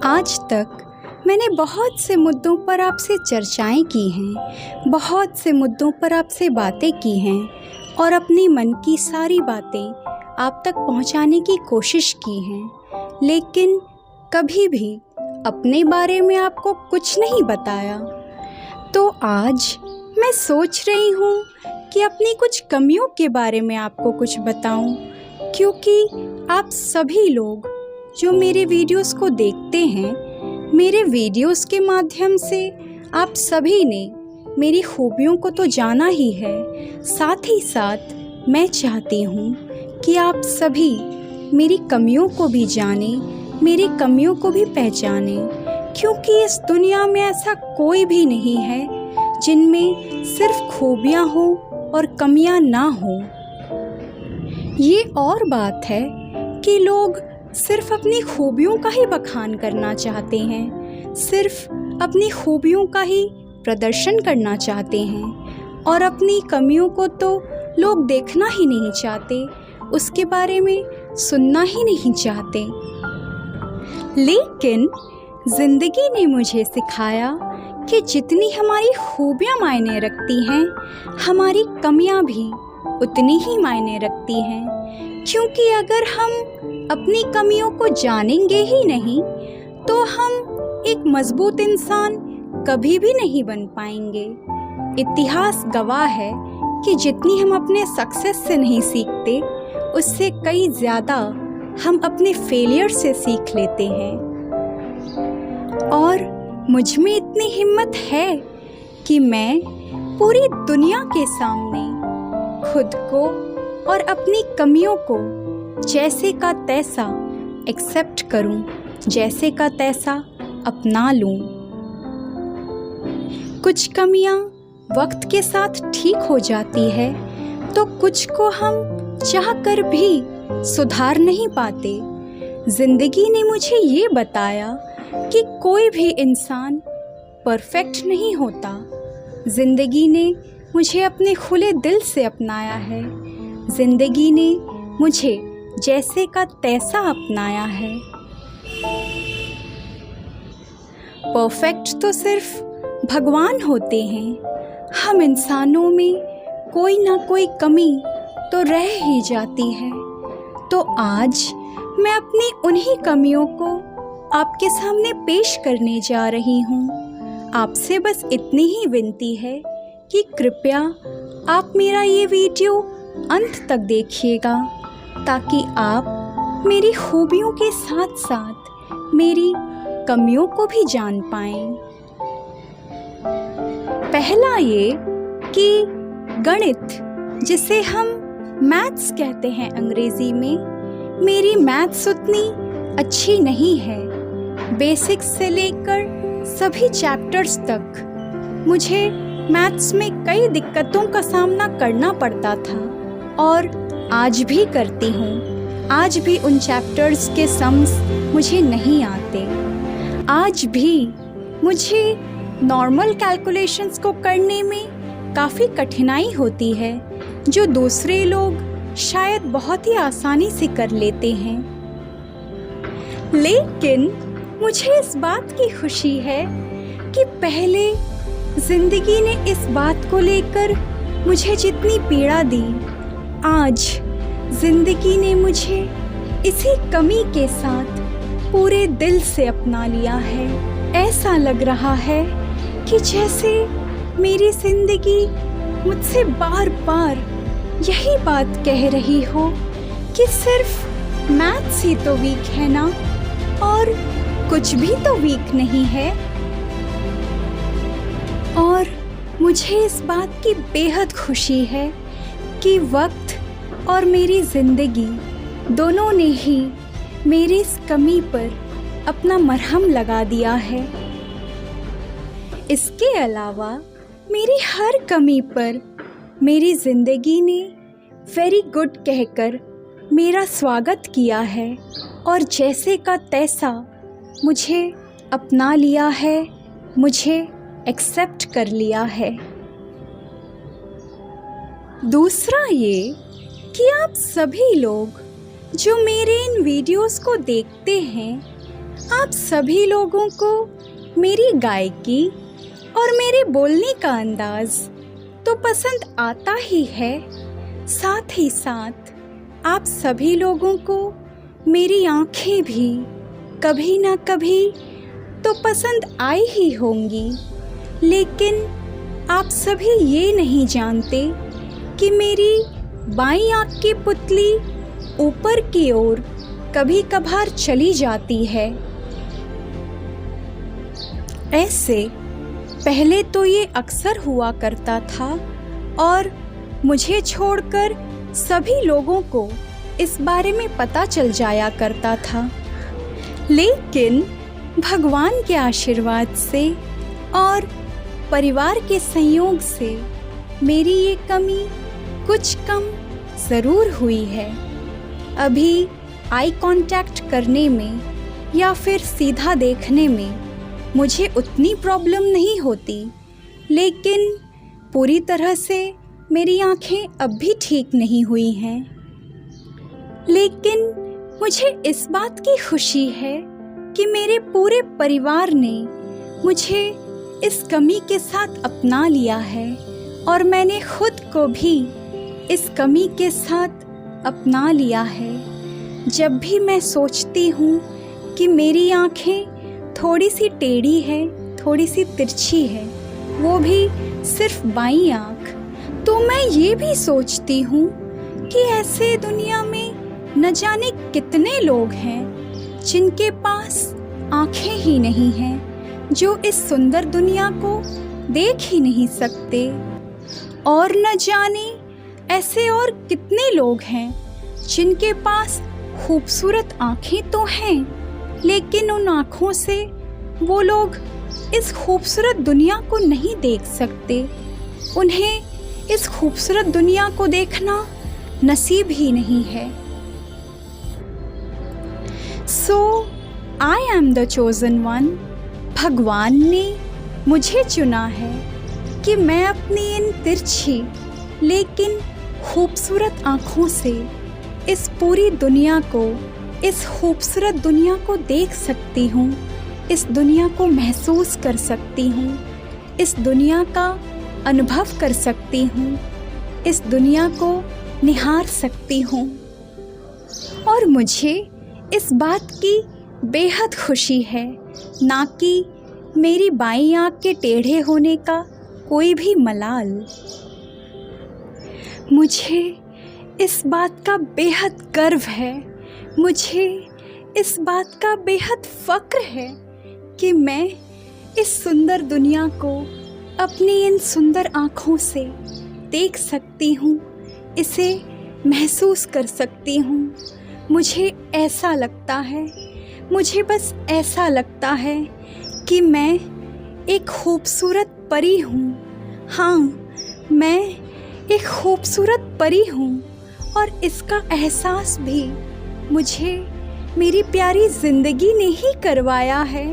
आज तक मैंने बहुत से मुद्दों पर आपसे चर्चाएं की हैं, बहुत से मुद्दों पर आपसे बातें की हैं और अपनी मन की सारी बातें आप तक पहुंचाने की कोशिश की हैं, लेकिन कभी भी अपने बारे में आपको कुछ नहीं बताया। तो आज मैं सोच रही हूँ कि अपनी कुछ कमियों के बारे में आपको कुछ बताऊं, क्योंकि आप सभी लोग जो मेरे वीडियोस को देखते हैं, मेरे वीडियोस के माध्यम से आप सभी ने मेरी खूबियों को तो जाना ही है, साथ ही साथ मैं चाहती हूँ कि आप सभी मेरी कमियों को भी जानें, मेरी कमियों को भी पहचानें, क्योंकि इस दुनिया में ऐसा कोई भी नहीं है जिनमें सिर्फ खूबियाँ हो और कमियाँ ना हो। ये और बात है कि लोग सिर्फ अपनी खूबियों का ही बखान करना चाहते हैं, सिर्फ अपनी खूबियों का ही प्रदर्शन करना चाहते हैं और अपनी कमियों को तो लोग देखना ही नहीं चाहते, उसके बारे में सुनना ही नहीं चाहते। लेकिन ज़िंदगी ने मुझे सिखाया कि जितनी हमारी खूबियाँ मायने रखती हैं, हमारी कमियाँ भी उतनी ही मायने रखती हैं, क्योंकि अगर हम अपनी कमियों को जानेंगे ही नहीं तो हम एक मजबूत इंसान कभी भी नहीं बन पाएंगे। इतिहास गवाह है कि जितनी हम अपने सक्सेस से नहीं सीखते, उससे कई ज़्यादा हम अपने फेलियर से सीख लेते हैं। और मुझ में इतनी हिम्मत है कि मैं पूरी दुनिया के सामने खुद को और अपनी कमियों को जैसे का तैसा एक्सेप्ट करूं, जैसे का तैसा अपना लूं। कुछ कमियां वक्त के साथ ठीक हो जाती है, तो कुछ को हम चाह कर भी सुधार नहीं पाते। जिंदगी ने मुझे ये बताया कि कोई भी इंसान परफेक्ट नहीं होता। जिंदगी ने मुझे अपने खुले दिल से अपनाया है। जिंदगी ने मुझे जैसे का तैसा अपनाया है। परफेक्ट तो सिर्फ भगवान होते हैं, हम इंसानों में कोई ना कोई कमी तो रह ही जाती है। तो आज मैं अपनी उन्हीं कमियों को आपके सामने पेश करने जा रही हूँ। आपसे बस इतनी ही विनती है कि कृपया आप मेरा ये वीडियो अंत तक देखिएगा, ताकि आप मेरी खूबियों के साथ साथ मेरी कमियों को भी जान पाएं। पहला ये कि गणित, जिसे हम मैथ्स कहते हैं अंग्रेजी में, मेरी मैथ्स उतनी अच्छी नहीं है। बेसिक्स से लेकर सभी चैप्टर्स तक मुझे मैथ्स में कई दिक्कतों का सामना करना पड़ता था और आज भी करती हूँ। आज भी उन चैप्टर्स के सम्स मुझे नहीं आते। आज भी मुझे नॉर्मल कैलकुलेशंस को करने में काफ़ी कठिनाई होती है, जो दूसरे लोग शायद बहुत ही आसानी से कर लेते हैं। लेकिन मुझे इस बात की खुशी है कि पहले ज़िंदगी ने इस बात को लेकर मुझे जितनी पीड़ा दी, आज ज़िंदगी ने मुझे इसी कमी के साथ पूरे दिल से अपना लिया है। ऐसा लग रहा है कि जैसे मेरी ज़िंदगी मुझसे बार बार यही बात कह रही हो कि सिर्फ मैथ्स ही तो वीक है ना, और कुछ भी तो वीक नहीं है। और मुझे इस बात की बेहद खुशी है कि वक्त और मेरी ज़िंदगी दोनों ने ही मेरी इस कमी पर अपना मरहम लगा दिया है। इसके अलावा मेरी हर कमी पर मेरी ज़िंदगी ने वेरी गुड कहकर मेरा स्वागत किया है और जैसे का तैसा मुझे अपना लिया है, मुझे एक्सेप्ट कर लिया है। दूसरा ये कि आप सभी लोग जो मेरे इन वीडियोस को देखते हैं, आप सभी लोगों को मेरी गायकी और मेरे बोलने का अंदाज तो पसंद आता ही है, साथ ही साथ आप सभी लोगों को मेरी आँखें भी कभी ना कभी तो पसंद आई ही होंगी। लेकिन आप सभी ये नहीं जानते कि मेरी बाईं आँख की पुतली ऊपर की ओर कभी कभार चली जाती है। ऐसे पहले तो ये अक्सर हुआ करता था और मुझे छोड़कर सभी लोगों को इस बारे में पता चल जाया करता था। लेकिन भगवान के आशीर्वाद से और परिवार के संयोग से मेरी ये कमी कुछ कम ज़रूर हुई है। अभी आई कांटेक्ट करने में या फिर सीधा देखने में मुझे उतनी प्रॉब्लम नहीं होती, लेकिन पूरी तरह से मेरी आँखें अब भी ठीक नहीं हुई हैं। लेकिन मुझे इस बात की खुशी है कि मेरे पूरे परिवार ने मुझे इस कमी के साथ अपना लिया है और मैंने खुद को भी इस कमी के साथ अपना लिया है। जब भी मैं सोचती हूँ कि मेरी आँखें थोड़ी सी टेढ़ी है, थोड़ी सी तिरछी है, वो भी सिर्फ बाईं आँख, तो मैं ये भी सोचती हूँ कि ऐसे दुनिया में न जाने कितने लोग हैं जिनके पास आँखें ही नहीं हैं, जो इस सुंदर दुनिया को देख ही नहीं सकते। और न जाने ऐसे और कितने लोग हैं जिनके पास खूबसूरत आँखें तो हैं, लेकिन उन आँखों से वो लोग इस खूबसूरत दुनिया को नहीं देख सकते। उन्हें इस खूबसूरत दुनिया को देखना नसीब ही नहीं है। So I am the chosen one. भगवान ने मुझे चुना है कि मैं अपनी इन तिरछी लेकिन खूबसूरत आँखों से इस पूरी दुनिया को, इस खूबसूरत दुनिया को देख सकती हूँ, इस दुनिया को महसूस कर सकती हूँ, इस दुनिया का अनुभव कर सकती हूँ, इस दुनिया को निहार सकती हूँ। और मुझे इस बात की बेहद खुशी है, ना कि मेरी बाईं आँख के टेढ़े होने का कोई भी मलाल। मुझे इस बात का बेहद गर्व है, मुझे इस बात का बेहद फ़क्र है कि मैं इस सुंदर दुनिया को अपनी इन सुंदर आँखों से देख सकती हूँ, इसे महसूस कर सकती हूँ। मुझे ऐसा लगता है, मुझे बस ऐसा लगता है कि मैं एक खूबसूरत परी हूँ। हाँ, मैं एक खूबसूरत परी हूँ और इसका एहसास भी मुझे मेरी प्यारी ज़िंदगी ने ही करवाया है।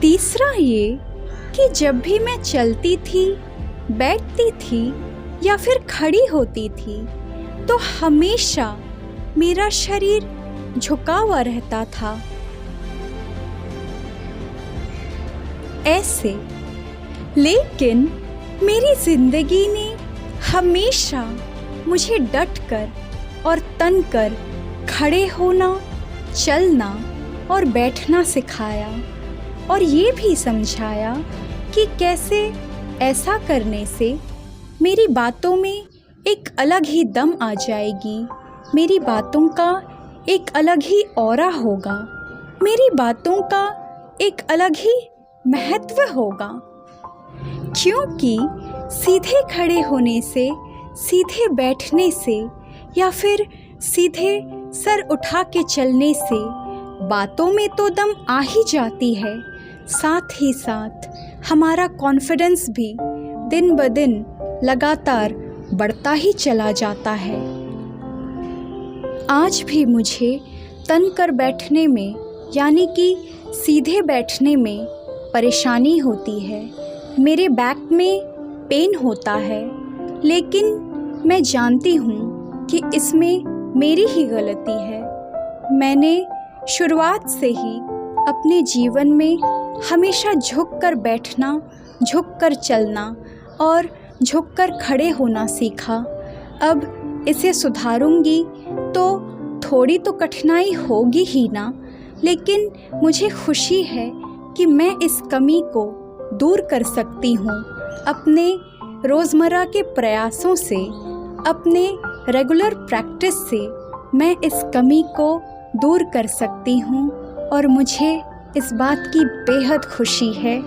तीसरा ये कि जब भी मैं चलती थी, बैठती थी या फिर खड़ी होती थी, तो हमेशा मेरा शरीर झुका हुआ रहता था। ऐसे, लेकिन मेरी ज़िंदगी ने हमेशा मुझे डटकर और तनकर खड़े होना, चलना और बैठना सिखाया, और ये भी समझाया कि कैसे ऐसा करने से मेरी बातों में एक अलग ही दम आ जाएगी, मेरी बातों का एक अलग ही ऑरा होगा, मेरी बातों का एक अलग ही महत्व होगा। क्योंकि सीधे खड़े होने से, सीधे बैठने से या फिर सीधे सर उठा के चलने से बातों में तो दम आ ही जाती है, साथ ही साथ हमारा कॉन्फिडेंस भी दिन ब दिन लगातार बढ़ता ही चला जाता है। आज भी मुझे तन कर बैठने में, यानी कि सीधे बैठने में परेशानी होती है, मेरे बैक में पेन होता है, लेकिन मैं जानती हूँ कि इसमें मेरी ही गलती है, मैंने शुरुआत से ही अपने जीवन में हमेशा झुककर बैठना, झुककर चलना और झुककर खड़े होना सीखा। अब इसे सुधारूंगी तो थोड़ी तो कठिनाई होगी ही ना, लेकिन मुझे खुशी है कि मैं इस कमी को दूर कर सकती हूँ। अपने रोज़मर्रा के प्रयासों से, अपने रेगुलर प्रैक्टिस से मैं इस कमी को दूर कर सकती हूँ और मुझे इस बात की बेहद खुशी है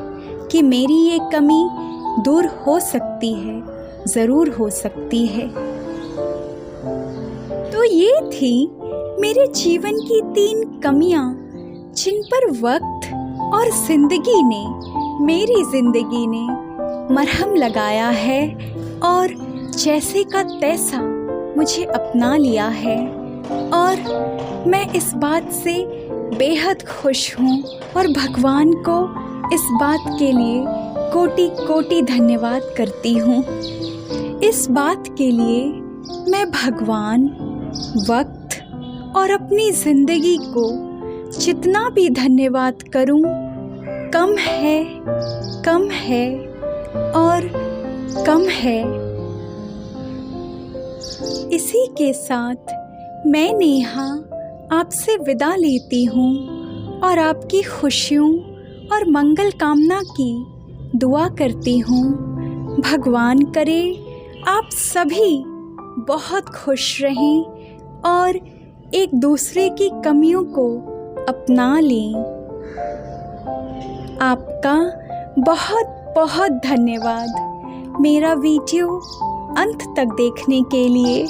कि मेरी ये कमी दूर हो सकती है, ज़रूर हो सकती है। तो ये थी मेरे जीवन की 3 कमियाँ जिन पर वक्त और ज़िंदगी ने, मेरी ज़िंदगी ने मरहम लगाया है और जैसे का तैसा मुझे अपना लिया है। और मैं इस बात से बेहद खुश हूँ और भगवान को इस बात के लिए कोटि कोटि धन्यवाद करती हूँ। इस बात के लिए मैं भगवान, वक्त और अपनी ज़िंदगी को जितना भी धन्यवाद करूं कम है, कम है और कम है। इसी के साथ मैं नेहा आपसे विदा लेती हूँ और आपकी खुशियों और मंगल कामना की दुआ करती हूँ। भगवान करे आप सभी बहुत खुश रहें और एक दूसरे की कमियों को अपना लें। आपका बहुत बहुत धन्यवाद मेरा वीडियो अंत तक देखने के लिए।